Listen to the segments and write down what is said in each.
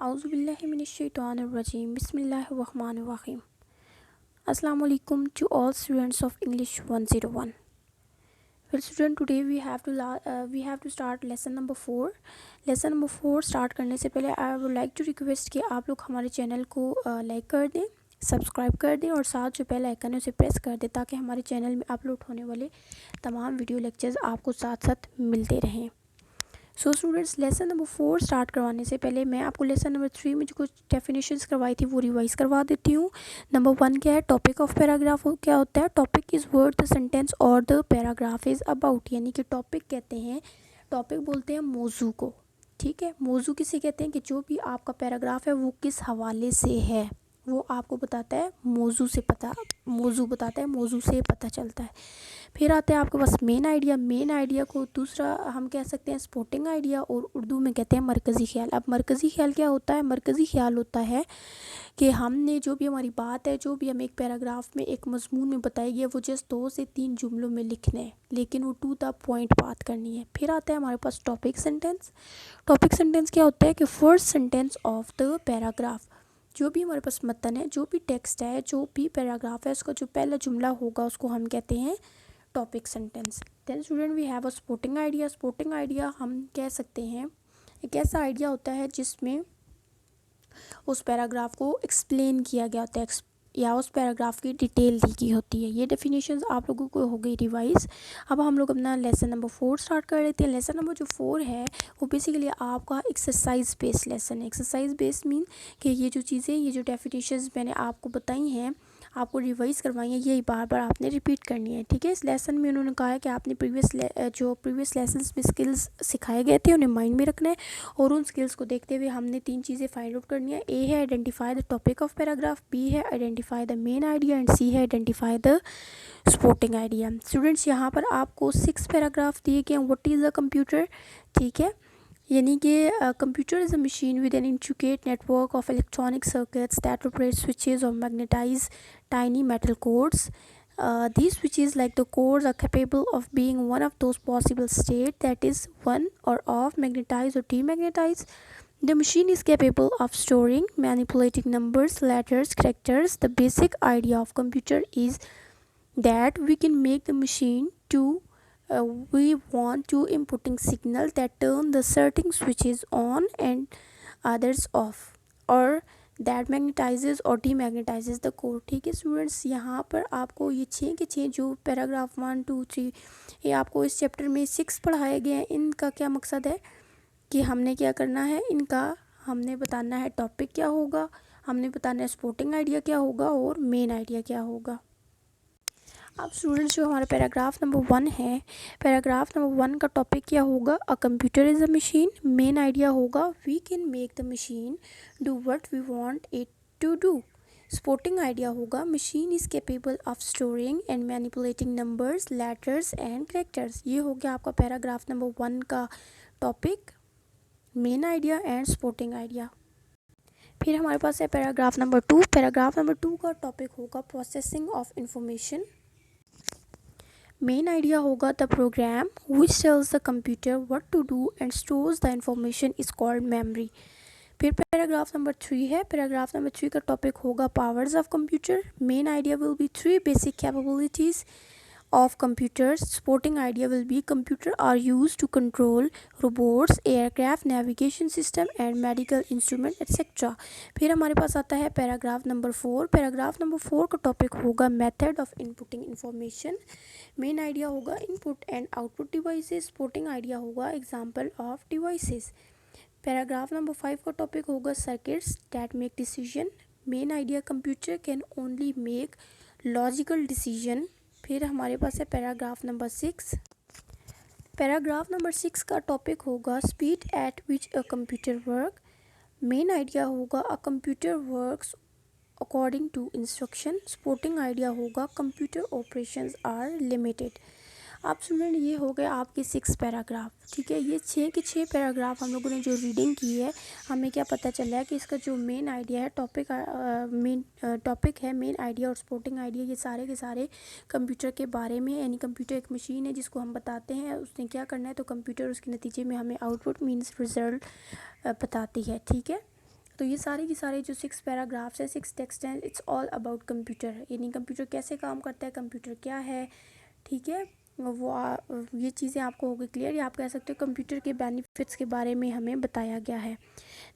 Auzubillahiminash-shaytanir-rajim. Bismillahir-Rahmanir-Rahim. Assalamu alaikum to all students of English 101. Well, student, today we have to start lesson number 4. Lesson number 4 start करने से पहले I would like to request कि आप लोग हमारे channel को like कर दें, सब्सक्राइब कर दें और साथ जो बेल आइकन है उसे प्रेस कर दें ताकि हमारे चैनल में अपलोड होने वाले तमाम वीडियो लेक्चर्स आपको साथ साथ मिलते रहें। So students, lesson number 4 start करवाने से पहले मैं आपको लेसन नंबर 3 में जो कुछ डेफिनेशंस करवाई थी वो रिवाइज करवा देती हूँ। नंबर 1 क्या है, टॉपिक ऑफ पैराग्राफ क्या होता है। Topic is word the sentence और द पैराग्राफ इज़ अबाउट, यानी कि टॉपिक कहते हैं, टॉपिक बोलते हैं मौजू को। ठीक है, मौजू किसे कहते हैं कि जो भी आपका पैराग्राफ है वो किस हवाले से है वो आपको बताता है, मौजू बताता है, मौजू से पता चलता है। फिर आते हैं आपके पास मेन आइडिया। मेन आइडिया को दूसरा हम कह सकते हैं स्पोर्टिंग आइडिया और उर्दू में कहते हैं मरकज़ी ख्याल। अब मरकज़ी ख्याल क्या होता है? मरकज़ी ख्याल होता है कि हमने जो भी हमारी बात है, जो भी हम एक पैराग्राफ में एक मजमून में बताई गई है वो जस्ट 2 से 3 जुमलों में लिखने हैं, लेकिन वो टू द पॉइंट बात करनी है। फिर आता है हमारे पास टॉपिक सेंटेंस। टॉपिक सेंटेंस क्या होता है कि first sentence of the paragraph, जो भी हमारे पास मतन है, जो भी टेक्स्ट है, जो भी पैराग्राफ है, उसका जो पहला जुमला होगा उसको हम कहते हैं topic sentence. Then student we have a supporting idea. Supporting idea हम कह सकते हैं एक ऐसा आइडिया होता है जिसमें उस पैराग्राफ को एक्सप्लेन किया गया होता है या उस पैराग्राफ की डिटेल दी गई होती है। ये डेफिनेशंस आप लोगों को हो गई रिवाइज। अब हम लोग अपना लेसन नंबर 4 स्टार्ट कर लेते हैं। लेसन नंबर जो 4 है वो बेसिकली आपका एक्सरसाइज बेस्ड लेसन है। एक्सरसाइज बेस्ड मीन कि ये जो चीज़ें, ये जो डेफिनेशंस मैंने आपको बताई हैं, आपको रिवाइज़ करवाई है, यही बार बार आपने रिपीट करनी है। ठीक है, इस लेसन में उन्होंने कहा है कि आपने प्रीवियस लेसन्स में स्किल्स सिखाए गए थे उन्हें माइंड में रखना है और उन स्किल्स को देखते हुए हमने 3 चीज़ें फाइंड आउट करनी है। ए है identify the topic of paragraph, B है identify the main idea and C है identify the supporting idea. Students, यहाँ पर आपको 6 पैराग्राफ दिए गए हैं। What is a computer? ठीक है, यानी कि computer is a machine with an intricate network of electronic circuits that operate switches और magnetize tiny metal codes. These switches, like the codes, are capable of being one of those possible states, that is, one or off, magnetized or demagnetized. The machine is capable of storing, manipulating numbers, letters, characters. The basic idea of computer is that we can make the machine to we want to inputting signal that turn the certain switches on and others off, or that magnetizes और demagnetizes the core. ठीक है students, यहाँ पर आपको ये 6 के 6 जो paragraph 1 2 3 ये आपको इस चैप्टर में 6 पढ़ाए गए हैं। इनका क्या मकसद है कि हमने क्या करना है, इनका हमने बताना है टॉपिक क्या होगा, हमने बताना है स्पोर्टिंग आइडिया क्या होगा और मेन आइडिया क्या होगा। अब स्टूडेंट्स, जो हमारा पैराग्राफ नंबर 1 है, पैराग्राफ नंबर 1 का टॉपिक क्या होगा? A computer is a machine. Main idea होगा we can make the machine do what we want it to do. Supporting idea होगा machine is capable of storing and manipulating numbers, letters and characters. ये हो गया आपका paragraph number 1 का topic, main idea and supporting idea. फिर हमारे पास है paragraph number 2। Paragraph number 2 का टॉपिक होगा processing of information. Main idea होगा the program which tells the computer what to do and stores the information is called memory. फिर paragraph number 3 है। Paragraph number 3 का topic होगा powers of computer. Main idea will be 3 basic capabilities of computers. Supporting idea will be computer are used to control robots, aircraft, navigation system and medical instrument etc. फिर हमारे पास आता है paragraph number 4। Paragraph number 4 का topic होगा method of inputting information. Main idea होगा input and output devices. Supporting idea होगा example of devices. Paragraph number 5 का topic होगा circuits that make decision. Main idea computer can only make logical decision. फिर हमारे पास है paragraph number 6। Paragraph number 6 का topic होगा speed at which a computer work. Main idea होगा a computer works according to instruction. Supporting idea होगा computer operations are limited. अब student, ये हो गए आपके 6 पैराग्राफ। ठीक है, ये 6 के 6 पैराग्राफ हम लोगों ने जो रीडिंग की है, हमें क्या पता चला है कि इसका जो मेन आइडिया है, टॉपिक है मेन आइडिया और सपोर्टिंग आइडिया, ये सारे के सारे कंप्यूटर के बारे में। यानी कंप्यूटर एक मशीन है जिसको हम बताते हैं उसने क्या करना है, तो कंप्यूटर उसके नतीजे में हमें आउटपुट मीन्स रिजल्ट बताती है। ठीक है, तो ये सारे के सारे जो 6 पैराग्राफ्स हैं, 6 टेक्स्ट हैं, इट्स ऑल अबाउट कंप्यूटर, यानी कंप्यूटर कैसे काम करता है, कंप्यूटर क्या है, ठीक है। ये चीज़ें आपको होगी क्लियर, या आप कह सकते हो कंप्यूटर के बेनिफिट्स के बारे में हमें बताया गया है।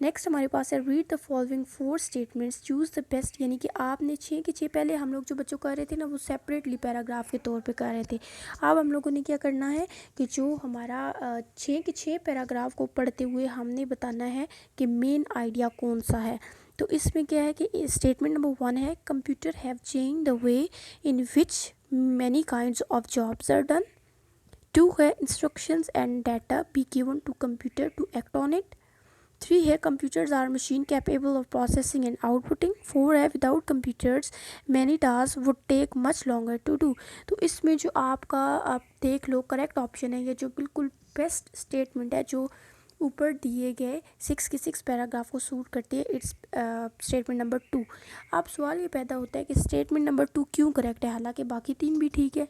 नेक्स्ट हमारे पास है read the following 4 statements, choose the best, यानी कि आपने 6 के 6 पहले हम लोग जो बच्चों कर रहे थे ना वो सेपरेटली पैराग्राफ के तौर पे कर रहे थे। अब हम लोगों ने क्या करना है कि जो हमारा 6 के 6 पैराग्राफ को पढ़ते हुए हमने बताना है कि मेन आइडिया कौन सा है। तो इसमें क्या है कि स्टेटमेंट नंबर 1 है computer have change the way in which many kinds of jobs are done. 2 है instructions and data be given to computer to act on it. 3 है computers are machine capable of processing and outputting. 4 है without computers many tasks would take much longer to do. तो इसमें जो आपका आप देख लो correct option है, ये जो बिल्कुल बेस्ट स्टेटमेंट है जो ऊपर दिए गए 6 के 6 पैराग्राफ को सूट करती है, इट्स स्टेटमेंट नंबर 2। अब सवाल ये पैदा होता है कि स्टेटमेंट नंबर 2 क्यों करेक्ट है, हालांकि बाकी 3 भी ठीक है,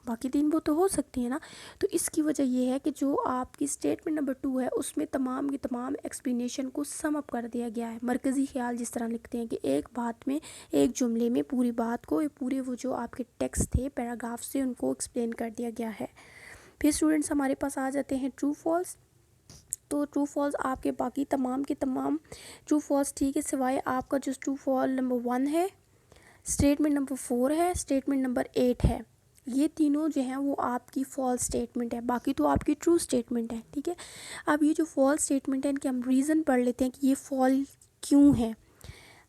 बाकी 3 वो तो हो सकती है ना। तो इसकी वजह ये है कि जो आपकी स्टेटमेंट नंबर 2 है उसमें तमाम की तमाम एक्सप्लेनेशन को सम अप कर दिया गया है। मरकज़ी ख्याल जिस तरह लिखते हैं कि एक बात में, एक जुमले में पूरी बात को, पूरे वो जो आपके टेक्स्ट थे पैराग्राफ से उनको एक्सप्लेन कर दिया गया है। फिर स्टूडेंट्स हमारे पास आ जाते हैं ट्रू फॉल्स। तो ट्रू फॉल्स आपके बाकी तमाम के तमाम ट्रू फॉल्स ठीक है, सिवाय आपका जो ट्रू फॉल नंबर 1 है, स्टेटमेंट नंबर 4 है, स्टेटमेंट नंबर 8 है, ये तीनों जो हैं वो आपकी फॉल्स स्टेटमेंट है, बाकी तो आपकी ट्रू स्टेटमेंट है, ठीक है। अब ये जो फॉल्स स्टेटमेंट है इनके हम रीज़न पढ़ लेते हैं कि ये फॉल क्यों है।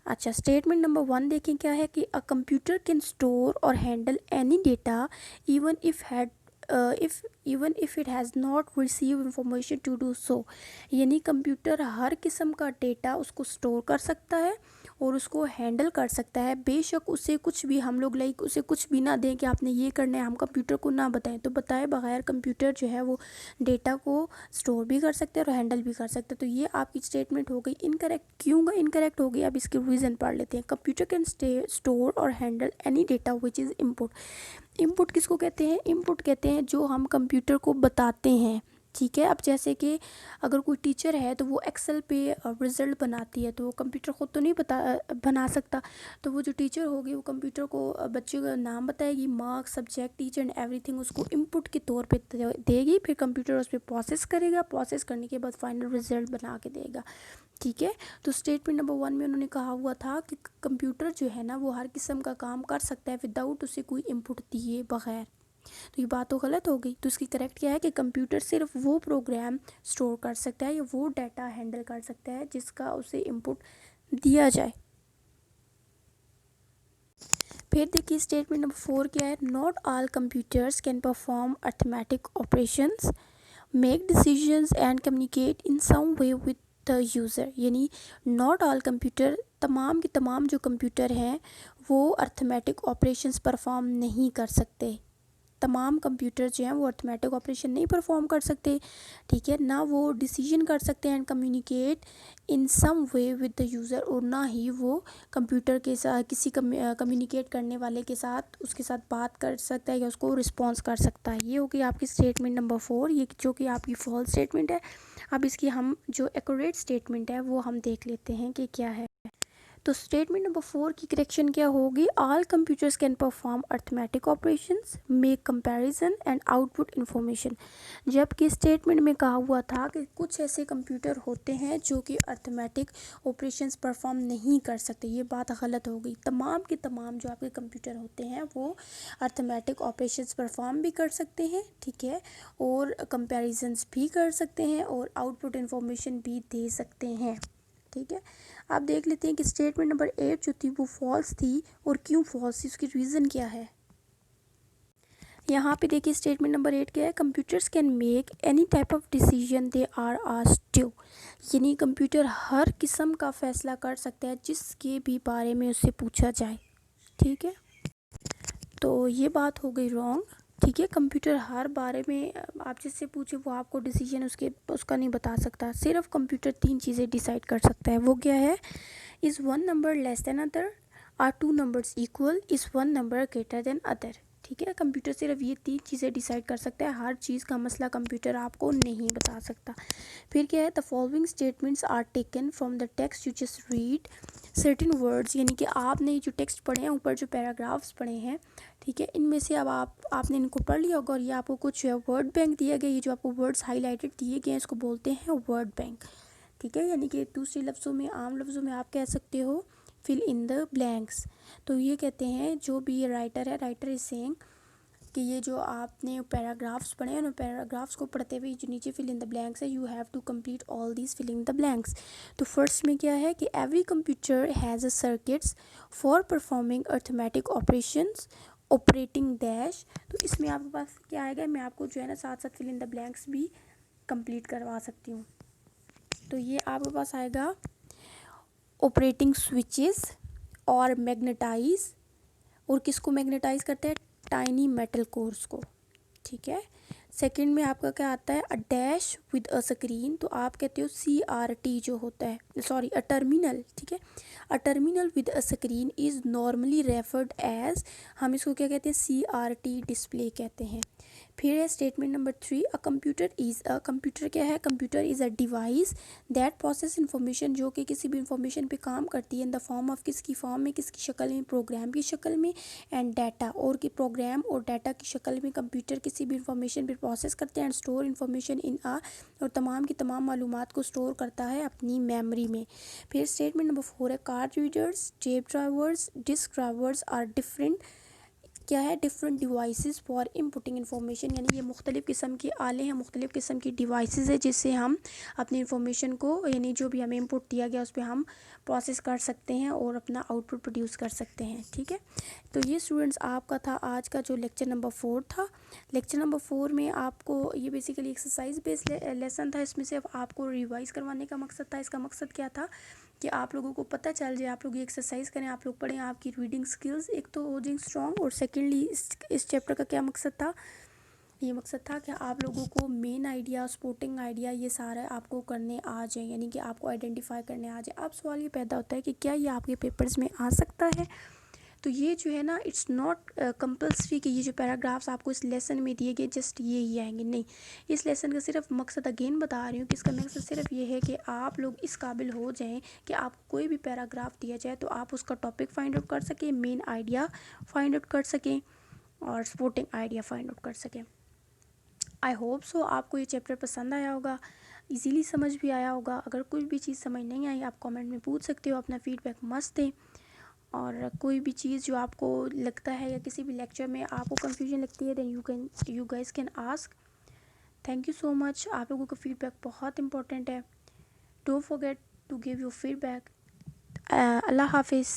अच्छा, स्टेटमेंट नंबर 1 देखें क्या है कि अ कंप्यूटर कैन स्टोर और handle any data even if it has not receive information to do so, यानी कंप्यूटर हर किस्म का डेटा उसको स्टोर कर सकता है और उसको हैंडल कर सकता है, बेशक उसे कुछ भी हम लोग उसे कुछ भी ना दें कि आपने ये करना है, हम कंप्यूटर को ना बताएं, तो बताए बगैर कंप्यूटर जो है वो डेटा को स्टोर भी कर सकते हैं और हैंडल भी कर सकते हैं। तो ये आपकी स्टेटमेंट हो गई इनकरेक्ट। क्यों इनकरेक्ट हो गई, अब इसके रीज़न पढ़ लेते हैं। कंप्यूटर कैन स्टोर और handle any data which is input. Input किसको कहते हैं, इनपुट कहते हैं जो हम कंप्यूटर को बताते हैं, ठीक है। अब जैसे कि अगर कोई टीचर है तो वो एक्सेल पे रिज़ल्ट बनाती है, तो वो कंप्यूटर खुद तो नहीं बना सकता, तो वो जो टीचर होगी वो कंप्यूटर को बच्चे का नाम बताएगी, marks, subject, teacher and everything उसको इनपुट के तौर पे देगी, फिर कंप्यूटर उस पर प्रोसेस करेगा, प्रोसेस करने के बाद फाइनल रिज़ल्ट बना के देगा, ठीक है। तो स्टेटमेंट नंबर 1 में उन्होंने कहा हुआ था कि कंप्यूटर जो है ना वो हर किस्म का काम कर सकता है विदाउट उसे कोई इनपुट दिए बगैर। तो ये बात तो गलत हो गई। तो इसकी करेक्ट क्या है कि कंप्यूटर सिर्फ वो प्रोग्राम स्टोर कर सकता है या वो डाटा हैंडल कर सकता है जिसका उसे इनपुट दिया जाए। फिर देखिए स्टेटमेंट नंबर 4 क्या है, not all computers can perform arithmetic operations, make decisions and communicate in some way with the user, यानी नॉट ऑल कंप्यूटर, तमाम के तमाम जो कंप्यूटर हैं वो अर्थमेटिक ऑपरेशंस परफॉर्म नहीं कर सकते, तमाम कंप्यूटर जो हैं वो अर्थमेटिक ऑपरेशन नहीं परफॉर्म कर सकते, ठीक है ना, वो डिसीजन कर सकते हैं and communicate in some way with the user, और ना ही वो कंप्यूटर के साथ किसी कम्युनिकेट करने वाले के साथ उसके साथ बात कर सकता है या उसको रिस्पॉन्स कर सकता है। ये होगी आपकी स्टेटमेंट नंबर 4, ये जो कि आपकी फॉल्स स्टेटमेंट है। अब इसकी हम जो एक्यूरेट स्टेटमेंट है वो हम देख लेते हैं कि क्या है। तो स्टेटमेंट नंबर 4 की करेक्शन क्या होगी, all computers can perform arithmetic operations, make comparison and output information. जबकि स्टेटमेंट में कहा हुआ था कि कुछ ऐसे कंप्यूटर होते हैं जो कि अर्थमेटिक ऑपरेशंस परफॉर्म नहीं कर सकते, ये बात गलत हो गई। तमाम के तमाम जो आपके कंप्यूटर होते हैं वो अर्थमेटिक ऑपरेशंस परफॉर्म भी कर सकते हैं, ठीक है, और कंपैरिजन्स भी कर सकते हैं और आउटपुट इंफॉर्मेशन भी दे सकते हैं, ठीक है। आप देख लेते हैं कि स्टेटमेंट नंबर 8 जो थी वो फॉल्स थी, और क्यों फॉल्स थी उसकी रीज़न क्या है। यहाँ पे देखिए स्टेटमेंट नंबर 8 क्या है, computers can make any type of decision they are asked to, यानी कंप्यूटर हर किस्म का फैसला कर सकता है जिसके भी बारे में उससे पूछा जाए, ठीक है। तो ये बात हो गई रॉन्ग, ठीक है। कंप्यूटर हर बारे में आप जिससे पूछे वो आपको डिसीजन उसका नहीं बता सकता। सिर्फ कंप्यूटर 3 चीज़ें डिसाइड कर सकता है, वो क्या है, is 1 number less than other, are 2 numbers equal, is 1 number greater than other, ठीक है, कंप्यूटर सिर्फ ये 3 चीज़ें डिसाइड कर सकता है, हर चीज़ का मसला कंप्यूटर आपको नहीं बता सकता। फिर क्या है, the following statements are taken from the text you just read certain words, यानी कि आपने जो टेक्स्ट पढ़े हैं, ऊपर जो पैराग्राफ्स पढ़े हैं, ठीक है, इनमें से अब आपने इनको पढ़ लिया होगा और ये आपको कुछ वर्ड बैंक दिया गया, ये जो आपको वर्ड्स हाईलाइटेड दिए गए हैं इसको बोलते हैं वर्ड बैंक। ठीक है, यानी कि दूसरे लफ्ज़ों में, आम लफ्ज़ों में आप कह सकते हो फिल इन द ब्लैंक्स। तो ये कहते हैं, जो भी ये राइटर है, राइटर इज सेइंग कि ये जो आपने पैराग्राफ्स पढ़े हैं, उन पैराग्राफ्स को पढ़ते हुए जो नीचे फिल इन द ब्लैंक्स है, you have to complete all these fill in the blanks. तो फर्स्ट में क्या है कि every computer has a circuits for performing arithmetic operations operating dash. तो इसमें आपके पास क्या आएगा, मैं आपको जो है ना साथ साथ फिल इन द ब्लैंक्स भी कंप्लीट करवा सकती हूँ। तो ये आपके पास आएगा ऑपरेटिंग स्विचेस और मैग्नेटाइज, और किसको मैग्नेटाइज करते हैं, टाइनी मेटल कोर्स को। ठीक है, सेकंड में आपका क्या आता है, a dash with a screen, तो आप कहते हो CRT जो होता है, सॉरी अ टर्मिनल। ठीक है, a terminal with a screen is normally referred as, हम इसको क्या कहते हैं, CRT डिस्प्ले कहते हैं। फिर है statement number 3, a computer is a, computer क्या है, computer is a device that process information, जो कि किसी भी इंफॉर्मेशन पे काम करती है, इन द फॉर्म ऑफ, किसकी फॉर्म में, किसकी शक्ल में, प्रोग्राम की शक्ल में, एंड डाटा, और कि प्रोग्राम और डाटा की शक्ल में कंप्यूटर किसी भी इंफॉर्मेशन पे प्रोसेस करते हैं, एंड स्टोर इन्फॉर्मेशन इन आ, और तमाम की तमाम मालूमात को स्टोर करता है अपनी मेमोरी में। फिर स्टेटमेंट नंबर 4 है, card readers, tape drivers, disk drivers are different, क्या है, different devices for inputting information, यानी ये मुख्तलिफ़ किस्म के आले हैं, मुख्तलिफ़ किस्म की डिवाइसेस है जिससे हम अपनी इन्फॉर्मेशन को, यानी जो भी हमें इनपुट दिया गया उस पर हम प्रोसेस कर सकते हैं और अपना आउटपुट प्रोड्यूस कर सकते हैं। ठीक है, तो ये स्टूडेंट्स आपका था आज का जो लेक्चर नंबर 4 था। लेक्चर नंबर 4 में आपको ये बेसिकली एक्सरसाइज बेस्ड लेसन था, इसमें से आपको रिवाइज़ करवाने का मकसद था। इसका मकसद क्या था कि आप लोगों को पता चल जाए, आप लोग ये एक्सरसाइज करें, आप लोग पढ़ें, आपकी रीडिंग स्किल्स एक तो हो जाए स्ट्रॉन्ग, और सेकेंडली इस चैप्टर का क्या मकसद था, ये मकसद था कि आप लोगों को मेन आइडिया, सपोर्टिंग आइडिया, ये सारा आपको करने आ जाए, यानी कि आपको आइडेंटिफाई करने आ जाए। अब सवाल ये पैदा होता है कि क्या ये आपके पेपर्स में आ सकता है। तो ये जो है ना, इट्स नॉट कंपल्सरी कि ये जो पैराग्राफ्स आपको इस लेसन में दिए गए जस्ट ये ही आएंगे, नहीं। इस लेसन का सिर्फ मकसद, अगेन बता रही हूँ कि इसका मकसद सिर्फ ये है कि आप लोग इस काबिल हो जाएं कि आपको कोई भी पैराग्राफ दिया जाए तो आप उसका टॉपिक फाइंड आउट कर सकें, मेन आइडिया फाइंड आउट कर सकें और सपोर्टिंग आइडिया फाइंड आउट कर सकें। आई होप सो आपको ये चैप्टर पसंद आया होगा, इजीली समझ भी आया होगा। अगर कोई भी चीज़ समझ नहीं आई आप कमेंट में पूछ सकते हो, अपना फीडबैक मस्त दें। और कोई भी चीज़ जो आपको लगता है या किसी भी लेक्चर में आपको कंफ्यूजन लगती है, then you guys can ask. Thank you so much, आप लोगों का फीडबैक बहुत इंपॉर्टेंट है। Don't forget to give your feedback. अल्लाह हाफिज़।